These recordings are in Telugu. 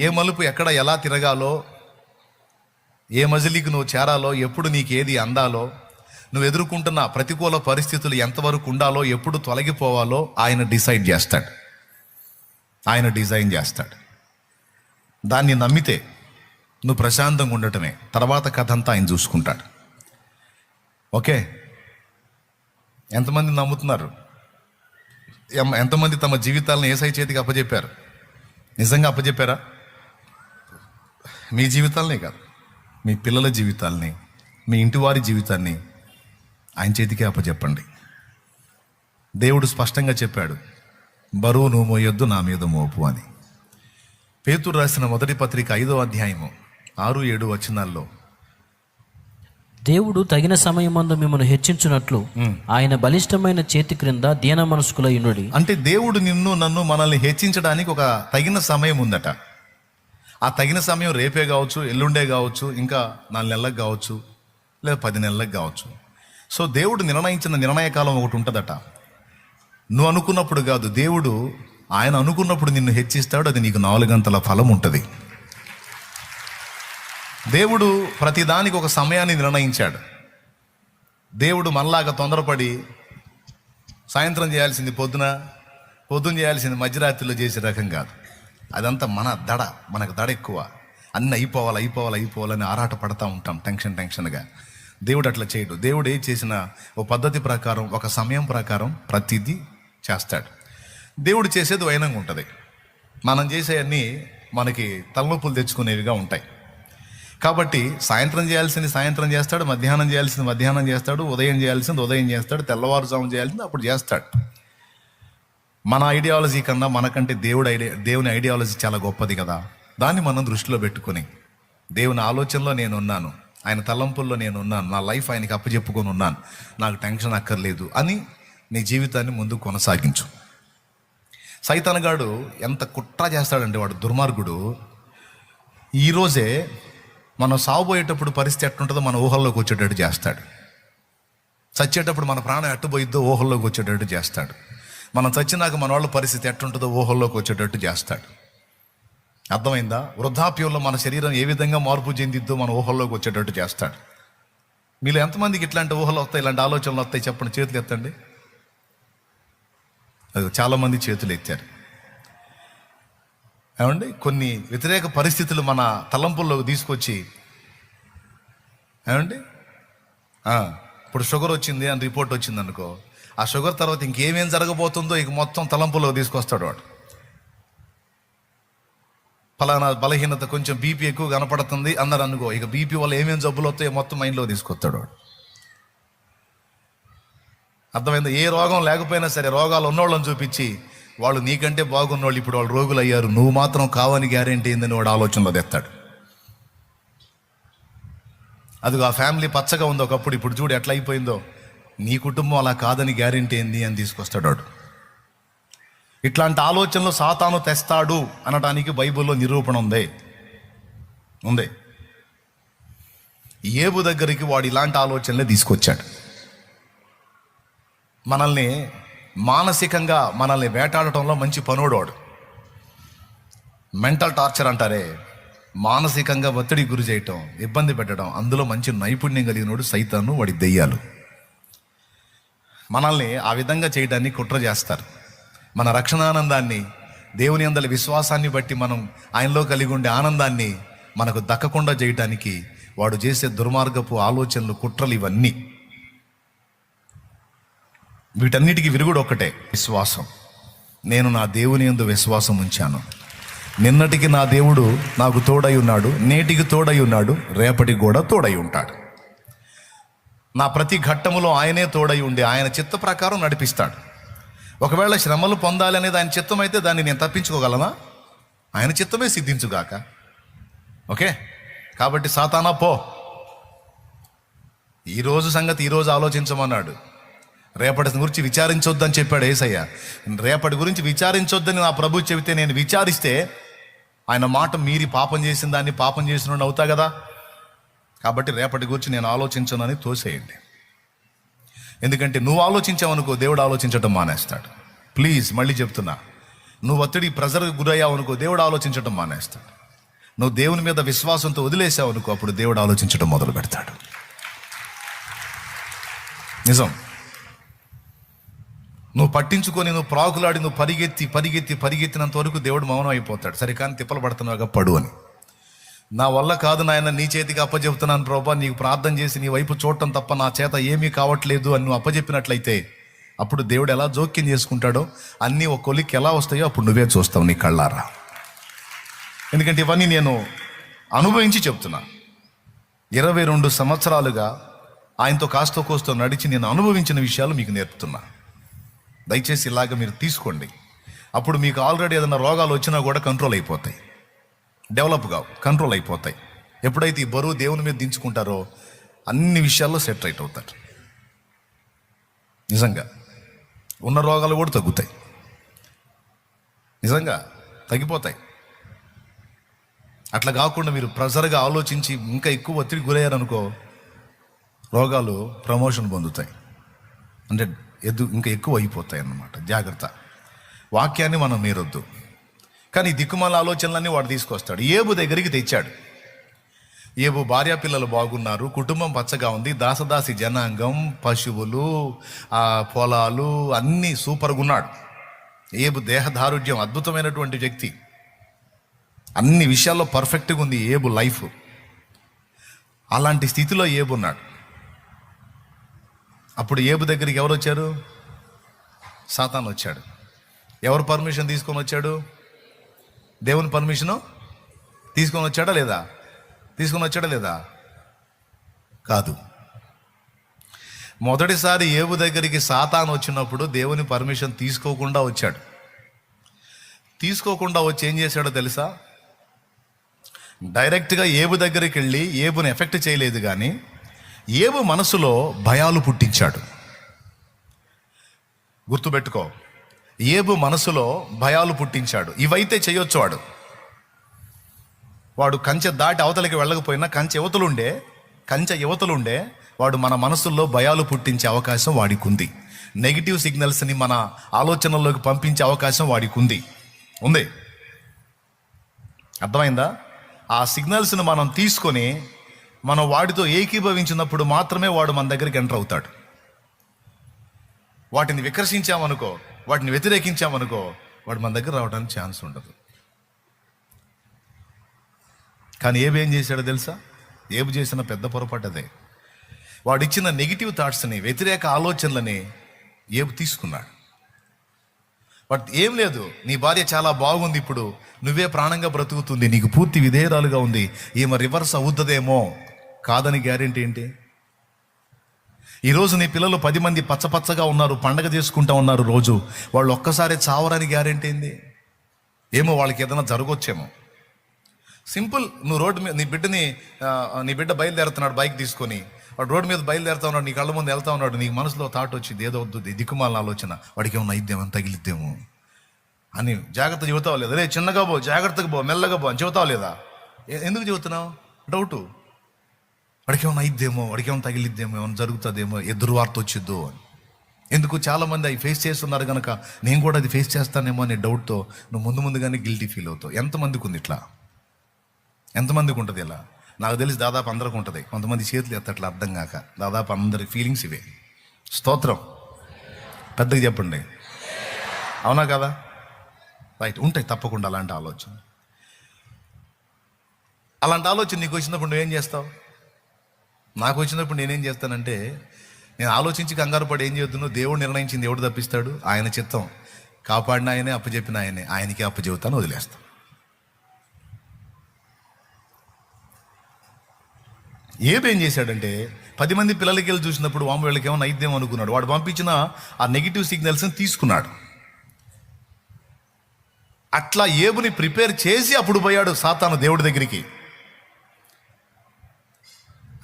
ఏ మలుపు ఎక్కడ ఎలా తిరగాలో, ఏ మజిలీకి నువ్వు చేరాలో, ఎప్పుడు నీకు ఏది అందాలో, నువ్వు ఎదుర్కొంటున్న ప్రతికూల పరిస్థితులు ఎంతవరకు ఉండాలో, ఎప్పుడు తొలగిపోవాలో ఆయన డిసైడ్ చేస్తాడు, ఆయన డిజైన్ చేస్తాడు. దాన్ని నమ్మితే నువ్వు ప్రశాంతంగా ఉండటమే, తర్వాత కథ అంతా ఆయన చూసుకుంటాడు. ఓకే, ఎంతమంది నమ్ముతున్నారు? ఎంతమంది తమ జీవితాలను యేసయ్య చేతికి అప్పచెప్పారు? నిజంగా అప్పచెప్పారా? మీ జీవితాలనే కాదు, మీ పిల్లల జీవితాలని, మీ ఇంటి వారి జీవితాన్ని ఆయన చేతికే అప్పచెప్పండి. దేవుడు స్పష్టంగా చెప్పాడు, బరువు నువ్వు మోయొద్దు, నా మీద మోపు అని. పేతురు రాసిన మొదటి పత్రిక 5వ అధ్యాయము 6-7 వచనాల్లో, దేవుడు తగిన సమయమందు మిమ్మల్ని హెచ్చించున్నట్లు ఆయన బలిష్టమైన చేతి క్రింద దీన మనస్కులై ఉండుడి. అంటే దేవుడు నిన్ను నన్ను మనల్ని హెచ్చించడానికి ఒక తగిన సమయం ఉందట. ఆ తగిన సమయం రేపే కావచ్చు, ఎల్లుండే కావచ్చు, ఇంకా 4 నెలలకు కావచ్చు, లేదా 10 నెలలకు కావచ్చు. సో దేవుడు నిర్ణయించిన నిర్ణయకాలం ఒకటి ఉంటుందట. నువ్వు అనుకున్నప్పుడు కాదు, దేవుడు ఆయన అనుకున్నప్పుడు నిన్ను హెచ్చిస్తాడు. అది నీకు 4 గంటల ఫలం ఉంటుంది. దేవుడు ప్రతిదానికి ఒక సమయాన్ని నిర్ణయించాడు. దేవుడు మనలాగా తొందరపడి సాయంత్రం చేయాల్సింది పొద్దున చేయాల్సింది మధ్యరాత్రిలో చేసే రకం కాదు. అదంతా మనకు దడ ఎక్కువ. అన్నీ అయిపోవాలని ఆరాట పడతా ఉంటాం టెన్షన్గా. దేవుడు అట్లా చేయడు. దేవుడు ఏం చేసిన ఒక పద్ధతి ప్రకారం, ఒక సమయం ప్రకారం ప్రతిదీ చేస్తాడు. దేవుడు చేసేది వైనంగా ఉంటుంది. మనం చేసేవన్నీ మనకి తలనొప్పులు తెచ్చుకునేవిగా ఉంటాయి. కాబట్టి సాయంత్రం చేయాల్సింది సాయంత్రం చేస్తాడు, మధ్యాహ్నం చేయాల్సింది మధ్యాహ్నం చేస్తాడు, ఉదయం చేయాల్సింది ఉదయం చేస్తాడు, తెల్లవారుజాము చేయాల్సింది అప్పుడు చేస్తాడు. మన ఐడియాలజీ కన్నా మనకంటే దేవుని ఐడియాలజీ చాలా గొప్పది కదా. దాన్ని మనం దృష్టిలో పెట్టుకొని, దేవుని ఆలోచనలో నేను ఉన్నాను, ఆయన తలంపుల్లో నేను ఉన్నాను, నా లైఫ్ ఆయనకి అప్పచెప్పుకొని ఉన్నాను, నాకు టెన్షన్ అక్కర్లేదు అని నీ జీవితాన్ని ముందుకు కొనసాగించు. సైతానుగాడు ఎంత కుట్ర చేస్తాడంటే, వాడు దుర్మార్గుడు, ఈరోజే మనం సాగుపోయేటప్పుడు పరిస్థితి ఎట్టుంటుందో మన ఊహల్లోకి వచ్చేటట్టు చేస్తాడు. చచ్చేటప్పుడు మన ప్రాణం ఎట్టుపోయిద్దో ఊహల్లోకి వచ్చేటట్టు చేస్తాడు. మనం చచ్చినాక మన వాళ్ళ పరిస్థితి ఎట్టుంటుందో ఊహల్లోకి వచ్చేటట్టు చేస్తాడు. అర్థమైందా? వృద్ధాప్యంలో మన శరీరం ఏ విధంగా మార్పు చెందిద్దో మన ఊహల్లోకి వచ్చేటట్టు చేస్తాడు. మీలో ఎంతమందికి ఇట్లాంటి ఊహలు వస్తాయి, ఇలాంటి ఆలోచనలు వస్తాయి? చెప్పండి, చేతులు ఎత్తండి. అది చాలామంది చేతులు ఎత్తారు. ఏమండి, కొన్ని వ్యతిరేక పరిస్థితులు మన తలంపుల్లోకి తీసుకొచ్చి, ఏమండి ఇప్పుడు షుగర్ వచ్చింది అని రిపోర్ట్ వచ్చింది అనుకో, ఆ షుగర్ తర్వాత ఇంకేమేం జరగబోతుందో ఇక మొత్తం తలంపుల్లోకి తీసుకొస్తాడు వాడు. ఫలానా బలహీనత, కొంచెం బీపీ ఎక్కువ కనపడుతుంది అన్నారు అనుకో, ఇక బీపీ వల్ల ఏమేమి జబ్బులు వస్తాయో మొత్తం మైండ్లో తీసుకొస్తాడు వాడు. అర్థమైందా? ఏ రోగం లేకపోయినా సరే రోగాలు ఉన్నోళ్ళని చూపించి, వాళ్ళు నీకంటే బాగున్నోళ్ళు ఇప్పుడు వాళ్ళు రోగులు అయ్యారు, నువ్వు మాత్రం కావని గ్యారెంటీ ఏందని వాడు ఆలోచనలో తెస్తాడు. అదిగో ఆ ఫ్యామిలీ పచ్చగా ఉంది ఒకప్పుడు, ఇప్పుడు చూడు ఎట్లా అయిపోయిందో, నీ కుటుంబం అలా కాదని గ్యారెంటీ ఏంది అని తీసుకొస్తాడు వాడు. ఇట్లాంటి ఆలోచనలు సాతాను తెస్తాడు అనడానికి బైబిల్లో నిరూపణ ఉంది. ఏబు దగ్గరికి వాడు ఇలాంటి ఆలోచనలే తీసుకొచ్చాడు. మనల్ని మానసికంగా మనల్ని వేటాడటంలో మంచి పనోడోడు. మెంటల్ టార్చర్ అంటారే, మానసికంగా ఒత్తిడికి గురి చేయటం, ఇబ్బంది పెట్టడం, అందులో మంచి నైపుణ్యం కలిగినోడు సైతాను, వాడి దెయ్యాలు. మనల్ని ఆ విధంగా చేయడాన్ని కుట్ర చేస్తారు. మన రక్షణానందాన్ని, దేవుని అందరి విశ్వాసాన్ని బట్టి మనం ఆయనలో కలిగి ఉండే ఆనందాన్ని మనకు దక్కకుండా చేయటానికి వాడు చేసే దుర్మార్గపు ఆలోచనలు, కుట్రలు ఇవన్నీ. వీటన్నిటికీ విరుగుడు ఒక్కటే, విశ్వాసం. నేను నా దేవుని యందు విశ్వాసం ఉంచాను. నిన్నటికి నా దేవుడు నాకు తోడై ఉన్నాడు, నేటికి తోడై ఉన్నాడు, రేపటికి కూడా తోడై ఉంటాడు. నా ప్రతి ఘట్టములో ఆయనే తోడై ఉండి ఆయన చిత్త ప్రకారం నడిపిస్తాడు. ఒకవేళ శ్రమలు పొందాలి అనేది ఆయన చిత్తం అయితే దాన్ని నేను తప్పించుకోగలనా? ఆయన చిత్తమే సిద్ధించుగాక. ఓకే, కాబట్టి సాతానా పో, ఈరోజు సంగతి ఈరోజు ఆలోచించమన్నాడు. రేపటి గురించి విచారించొద్దని చెప్పాడు యేసయ్య. రేపటి గురించి విచారించొద్దని నా ప్రభు చెబితే నేను విచారిస్తే ఆయన మాట మీరి పాపం చేసిన దాన్ని పాపం చేసిన అవుతా కదా. కాబట్టి రేపటి గురించి నేను ఆలోచించనని తోసేయండి. ఎందుకంటే నువ్వు ఆలోచించావనుకో, దేవుడు ఆలోచించడం మానేస్తాడు. ప్లీజ్ మళ్ళీ చెప్తున్నా, నువ్వు ఒత్తిడి ప్రెజర్కి గురయ్యావు అనుకో, దేవుడు ఆలోచించడం మానేస్తాడు. నువ్వు దేవుని మీద విశ్వాసంతో వదిలేసావు అనుకో, అప్పుడు దేవుడు ఆలోచించడం మొదలు పెడతాడు. నిజం. నువ్వు పట్టించుకొని నువ్వు ప్రాకులాడి నువ్వు పరిగెత్తినంత వరకు దేవుడు మౌనం అయిపోతాడు. సరే కానీ తిప్పలు పడుతున్నావుగా, పడు అని. నా వల్ల కాదు నాయన, నీ చేతికి అప్పచెప్తున్నాను ప్రభా, నీకు ప్రార్థన చేసి నీ వైపు చూడటం తప్ప నా చేత ఏమీ కావట్లేదు అని నువ్వు అప్పచెప్పినట్లయితే అప్పుడు దేవుడు ఎలా జోక్యం చేసుకుంటాడో, అన్నీ ఒక కొలిక్కి ఎలా వస్తాయో అప్పుడు నువ్వే చూస్తావు నీ కళ్ళారా. ఎందుకంటే ఇవన్నీ నేను అనుభవించి చెప్తున్నా. 22 సంవత్సరాలుగా ఆయనతో కాస్తో కోస్తో నడిచి నేను అనుభవించిన విషయాలు మీకు నేర్పుతున్నా. దయచేసి ఇలాగ మీరు తీసుకోండి. అప్పుడు మీకు ఆల్రెడీ ఏదైనా రోగాలు వచ్చినా కూడా కంట్రోల్ అయిపోతాయి, డెవలప్ కావు, కంట్రోల్ అయిపోతాయి. ఎప్పుడైతే ఈ బరువు దేవుని మీద దించుకుంటారో అన్ని విషయాల్లో సెట్ రైట్ అవుతారు. నిజంగా ఉన్న రోగాలు కూడా తగ్గుతాయి, నిజంగా తగ్గిపోతాయి. అట్లా కాకుండా మీరు ప్రెజర్గా ఆలోచించి ఇంకా ఎక్కువ ఒత్తిడి గురయ్యారనుకో, రోగాలు ప్రమోషన్ పొందుతాయి, అంటే ఇంకా ఎక్కువ అయిపోతాయి అన్నమాట. జాగ్రత్త. వాక్యాన్ని మనం మీరొద్దు. కానీ దిక్కుమాల ఆలోచనలన్నీ వాడు తీసుకొస్తాడు. ఏబు దగ్గరికి తెచ్చాడు. ఏబు భార్య పిల్లలు బాగున్నారు, కుటుంబం పచ్చగా ఉంది, దాసదాసి జనాంగం, పశువులు, పొలాలు అన్నీ సూపర్గా ఉన్నాడు. ఏబు దేహదారుఢ్యం, అద్భుతమైనటువంటి వ్యక్తి, అన్ని విషయాల్లో పర్ఫెక్ట్గా ఉంది ఏబు లైఫ్. అలాంటి స్థితిలో ఏబు ఉన్నాడు. అప్పుడు ఏబు దగ్గరికి ఎవరు వచ్చారు? సాతాను వచ్చాడు. ఎవరు పర్మిషన్ తీసుకొని వచ్చాడు? దేవుని పర్మిషను తీసుకొని వచ్చాడా లేదా? కాదు. మొదటిసారి ఏబు దగ్గరికి సాతాను వచ్చినప్పుడు దేవుని పర్మిషన్ తీసుకోకుండా వచ్చాడు. తీసుకోకుండా వచ్చి ఏం చేశాడో తెలుసా? డైరెక్ట్గా ఏబు దగ్గరికి వెళ్ళి ఏబుని ఎఫెక్ట్ చేయలేదు, కానీ ఏబు మనసులో భయాలు పుట్టించాడు. గుర్తుపెట్టుకో, ఏబు మనసులో భయాలు పుట్టించాడు. ఇవైతే చేయొచ్చు వాడు కంచె దాటి అవతలికి వెళ్ళకపోయినా కంచె యువతలుండే వాడు మన మనసుల్లో భయాలు పుట్టించే అవకాశం వాడికి ఉంది. నెగిటివ్ సిగ్నల్స్ని మన ఆలోచనల్లోకి పంపించే అవకాశం వాడికి ఉంది. అర్థమైందా? ఆ సిగ్నల్స్ని మనం తీసుకొని మనం వాడితో ఏకీభవించినప్పుడు మాత్రమే వాడు మన దగ్గరికి ఎంటర్ అవుతాడు. వాటిని వికర్షించామనుకో, వాటిని వ్యతిరేకించామనుకో, వాడు మన దగ్గర రావడానికి ఛాన్స్ ఉండదు. కానీ ఏం చేశాడో తెలుసా? ఏబు చేసిన పెద్ద పొరపాటు అదే. వాడు ఇచ్చిన నెగిటివ్ థాట్స్ని, వ్యతిరేక ఆలోచనలని ఏబు తీసుకున్నాడు. బట్ ఏం లేదు, నీ భార్య చాలా బాగుంది, ఇప్పుడు నువ్వే ప్రాణంగా బ్రతుకుతుంది, నీకు పూర్తి విధేయరాలుగా ఉంది, ఈమె రివర్స్ అవుతుందేమో, కాదని గ్యారెంటీ ఏంటి? ఈరోజు నీ పిల్లలు 10 మంది పచ్చపచ్చగా ఉన్నారు, పండగ చేసుకుంటా ఉన్నారు రోజు, వాళ్ళు ఒక్కసారి చావరని గ్యారెంటీ ఏంది? ఏమో వాళ్ళకి ఏదైనా జరగొచ్చేమో. సింపుల్. నువ్వు రోడ్డు మీద నీ బిడ్డ బయలుదేరుతున్నాడు బైక్ తీసుకొని, వాడు రోడ్డు మీద బయలుదేరుతా ఉన్నాడు, నీ కళ్ళ ముందు వెళ్తా ఉన్నాడు, నీకు మనసులో థాట్ వచ్చింది, ఏదో వద్దు దిక్కుమాలిన ఆలోచన, వాడికి ఏమన్నా అయిద్దేమో, తగిలిద్దేమో అని జాగ్రత్త చెబుతావు లేదా? రే చిన్నగా పో, జాగ్రత్తగా పో, మెల్లగా పో అని చెబుతావు లేదా? ఎందుకు చెబుతున్నావు? డౌటు. వాడికి ఏమైనా అయిద్దేమో, వాడికి ఏమైనా తగిలిద్దేమో, ఏమైనా జరుగుతుందేమో, ఎదురు వార్త వచ్చిద్దు అని. ఎందుకు? చాలామంది అవి ఫేస్ చేస్తున్నారు కనుక నేను కూడా అది ఫేస్ చేస్తానేమో అనే డౌట్తో నువ్వు ముందుగానే గిల్టీ ఫీల్ అవుతావు. ఎంతమందికి ఉంది ఇట్లా? ఎంతమందికి ఉంటుంది ఇలా? నాకు తెలిసి దాదాపు అందరికి ఉంటుంది. కొంతమంది చేతులు ఎత్తట్లా అర్థం కాక. దాదాపు అందరి ఫీలింగ్స్ ఇవే. స్తోత్రం. పెద్దగా చెప్పండి. అవునా కదా? రైట్. ఉంటాయి తప్పకుండా అలాంటి ఆలోచన. నీకు వచ్చినప్పుడు నువ్వేం చేస్తావు? నాకు వచ్చినప్పుడు నేనేం చేస్తానంటే, నేను ఆలోచించి కంగారు పడి ఏం చేద్దును, దేవుడు నిర్ణయించింది ఎవడు తప్పిస్తాడు? ఆయన చిత్తం. కాపాడిన ఆయనే, అప్పచెప్పిన ఆయనకే అప్పచెబుతాను, వదిలేస్తాను. ఏం చేశాడంటే 10 మంది పిల్లలకి వెళ్ళి చూసినప్పుడు వాము వీళ్ళకి ఏమైనా అయిద్దేమో అనుకున్నాడు. వాడు పంపించిన ఆ నెగిటివ్ సిగ్నల్స్ని తీసుకున్నాడు. అట్లా ఏబుని ప్రిపేర్ చేసి అప్పుడు పోయాడు సాతాను దేవుడి దగ్గరికి.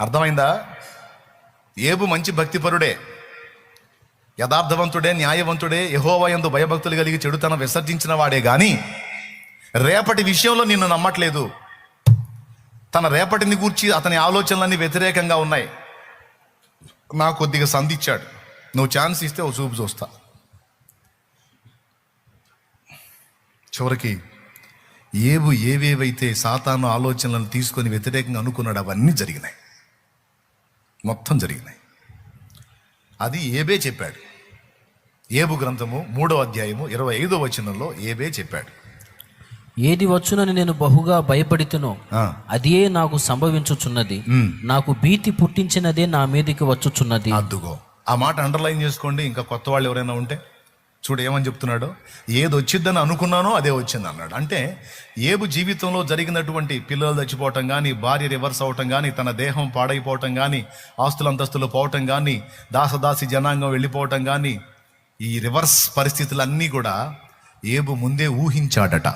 అర్థమైందా? ఏబు మంచి భక్తిపరుడే, యథార్థవంతుడే, న్యాయవంతుడే, యెహోవా యందు భయభక్తులు కలిగి చెడుతనం విసర్జించిన వాడే, కానీ రేపటి విషయంలో నిన్ను నమ్మట్లేదు. తన రేపటిని గూర్చి అతని ఆలోచనలన్నీ వ్యతిరేకంగా ఉన్నాయి. నాకు కొద్దిగా సంధించాడు, నువ్వు ఛాన్స్ ఇస్తే ఓ చూపు చూస్తా. చివరికి ఏబు ఏవేవైతే సాతాను ఆలోచనలను తీసుకొని వ్యతిరేకంగా అనుకున్నాడు అవన్నీ జరిగినాయి, మొత్తం జరిగినాయి. అది ఏబే చెప్పాడు. ఏబు గ్రంథము 3వ అధ్యాయము 25వ వచనంలో ఏబే చెప్పాడు, ఏది వచ్చునని నేను బహుగా భయపడితునో అదే నాకు సంభవించుచున్నది, నాకు భీతి పుట్టించినదే నా మీదకి వచ్చుచున్నది. అద్దుగో ఆ మాట అండర్లైన్ చేసుకోండి. ఇంకా కొత్త వాళ్ళు ఎవరైనా ఉంటే చూడు ఏమని చెప్తున్నాడో. ఏది వచ్చిద్దని అనుకున్నానో అదే వచ్చింది అన్నాడు. అంటే ఏబు జీవితంలో జరిగినటువంటి పిల్లలు చచ్చిపోవటం కానీ, భార్య రివర్స్ అవటం కానీ, తన దేహం పాడైపోవటం కానీ, ఆస్తుల అంతస్తులు పోవటం కానీ, దాసదాసి జనాంగం వెళ్ళిపోవటం కానీ, ఈ రివర్స్ పరిస్థితులన్నీ కూడా ఏబు ముందే ఊహించాడట,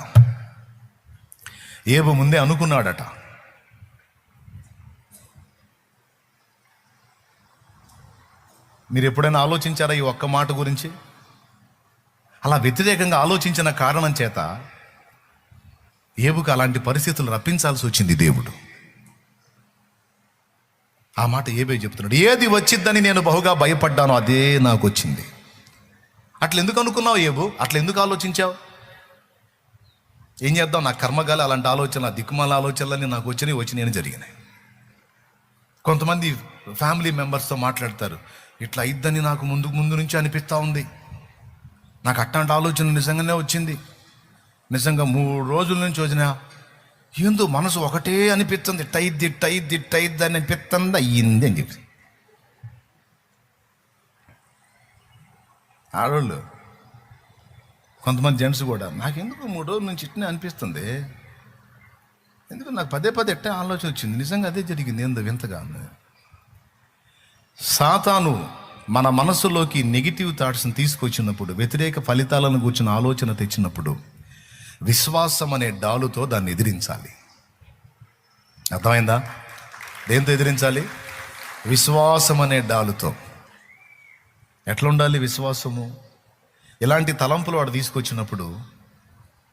ఏబు ముందే అనుకున్నాడట. మీరు ఎప్పుడైనా ఆలోచించారా ఈ ఒక్క మాట గురించి? అలా వ్యతిరేకంగా ఆలోచించిన కారణం చేత ఏబుకు అలాంటి పరిస్థితులు రప్పించాల్సి వచ్చింది దేవుడు. ఆ మాట ఏబే చెప్తున్నాడు, ఏది వచ్చిద్దని నేను బహుగా భయపడ్డానో అదే నాకు వచ్చింది. అట్లా ఎందుకు అనుకున్నావు ఏబు? అట్లా ఎందుకు ఆలోచించావు? ఏం చేద్దాం, నా కర్మగాలి అలాంటి ఆలోచన, దిక్కుమాల ఆలోచనలన్నీ నాకు వచ్చినాయని జరిగినాయి. కొంతమంది ఫ్యామిలీ మెంబర్స్తో మాట్లాడతారు, ఇట్లా అయిద్దని నాకు ముందు నుంచి అనిపిస్తూ ఉంది, నాకు అట్లాంటి ఆలోచన నిజంగానే వచ్చింది, నిజంగా 3 రోజుల నుంచి వచ్చినా ఏందో మనసు ఒకటే అనిపిస్తుంది, టైద్ది అని అనిపిస్తుంది, అయ్యింది అని చెప్పి. ఆడవాళ్ళు కొంతమంది జెంట్స్ కూడా, నాకెందుకు 3 రోజుల నుంచి ఇట్నే అనిపిస్తుంది, ఎందుకు నాకు పదే ఎట్టే ఆలోచన వచ్చింది, నిజంగా అదే జరిగింది, ఏందో వింతగా. సాతాను మన మనసులోకి నెగిటివ్ థాట్స్ని తీసుకొచ్చినప్పుడు, వ్యతిరేక ఫలితాలను కూర్చున్న ఆలోచన తెచ్చినప్పుడు, విశ్వాసం అనే డాలుతో దాన్ని ఎదిరించాలి. అర్థమైందా? దేంతో ఎదిరించాలి? విశ్వాసం అనే డాలుతో. ఎట్లా ఉండాలి విశ్వాసము? ఇలాంటి తలంపులు వాడు తీసుకొచ్చినప్పుడు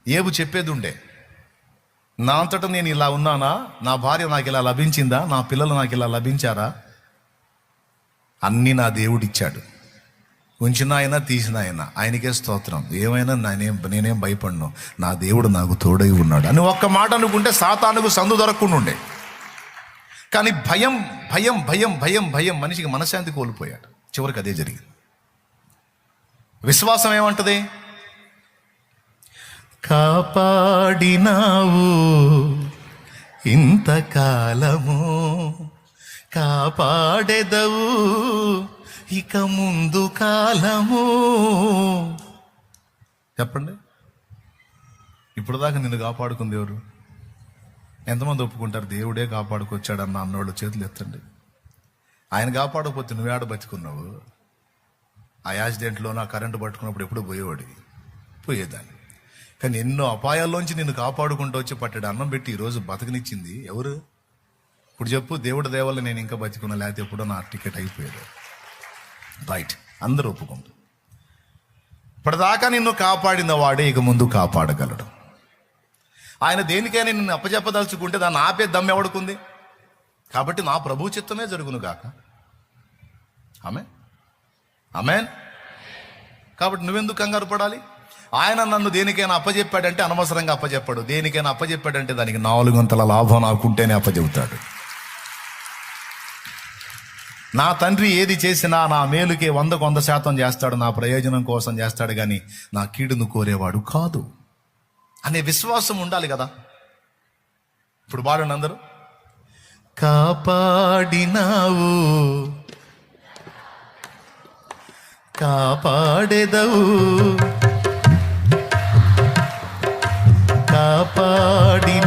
ఏబు చెప్పేది ఉండే, నా అంతటా నేను ఇలా ఉన్నానా, నా భార్య నాకు ఇలా లభించిందా, నా పిల్లలు నాకు ఇలా లభించారా, అన్నీ నా దేవుడిచ్చాడు, ఉంచిన ఆయన తీసిన ఆయనకే స్తోత్రం, ఏమైనా నేనేం భయపడను, నా దేవుడు నాకు తోడై ఉన్నాడు అని ఒక్క మాట అనుకుంటే సాతానుకు సందు దొరకకుండా ఉండే. కానీ భయం భయం భయం భయం భయం మనిషికి మనశ్శాంతి కోల్పోయాడు. చివరికి అదే జరిగింది. విశ్వాసం ఏమంటది? కాపాడినావు ఇంతకాలము, కాపాడెదవు ఇక ముందు కాలము. చెప్పండి, ఇప్పుడు దాకా నిన్ను కాపాడుకుంది ఎవరు? ఎంతమంది ఒప్పుకుంటారు దేవుడే కాపాడుకొచ్చాడన్న అన్నోళ్ళు చేతులు ఎత్తండి. ఆయన కాపాడకపోతే నువ్వేడ బతుకున్నావు? ఆ యాక్సిడెంట్లో నా కరెంటు పట్టుకున్నప్పుడు ఎప్పుడు పోయేదాన్ని. కానీ ఎన్నో అపాయాల్లోంచి నిన్ను కాపాడుకుంటూ వచ్చి పట్టాడు అన్నం పెట్టి ఈరోజు బతకనిచ్చింది ఎవరు? ఇప్పుడు చెప్పు, దేవుడి దేవల్ల నేను ఇంకా బతికున్నా, లేకపోతే ఎప్పుడో నా టికెట్ అయిపోయేది. రైట్, అందరూ ఒప్పుకుంటారు. ఇప్పటిదాకా నిన్ను కాపాడిన వాడే ఇక ముందు కాపాడగలడు. ఆయన దేనికైనా నిన్ను అప్పచెప్పదలుచుకుంటే దాన్ని ఆపే దమ్ము ఎవడుకుంది? కాబట్టి నా ప్రభు చిత్తమే జరుగును గాక. ఆమేన్. కాబట్టి నువ్వెందుకు కంగారు పడాలి? ఆయన నన్ను దేనికైనా అప్పచెప్పాడంటే అనవసరంగా అప్పచెప్పాడు. దేనికైనా అప్పచెప్పాడంటే దానికి 4 అంతల లాభం నాకుంటేనే అప్పచెబుతాడు. నా తండ్రి ఏది చేసినా నా మేలుకే 100% చేస్తాడు, నా ప్రయోజనం కోసం చేస్తాడు, కానీ నా కీడును కోరేవాడు కాదు అనే విశ్వాసం ఉండాలి కదా. ఇప్పుడు బాడండి అందరూ. కాపాడినావు కాపాడెదవు, కాపాడిన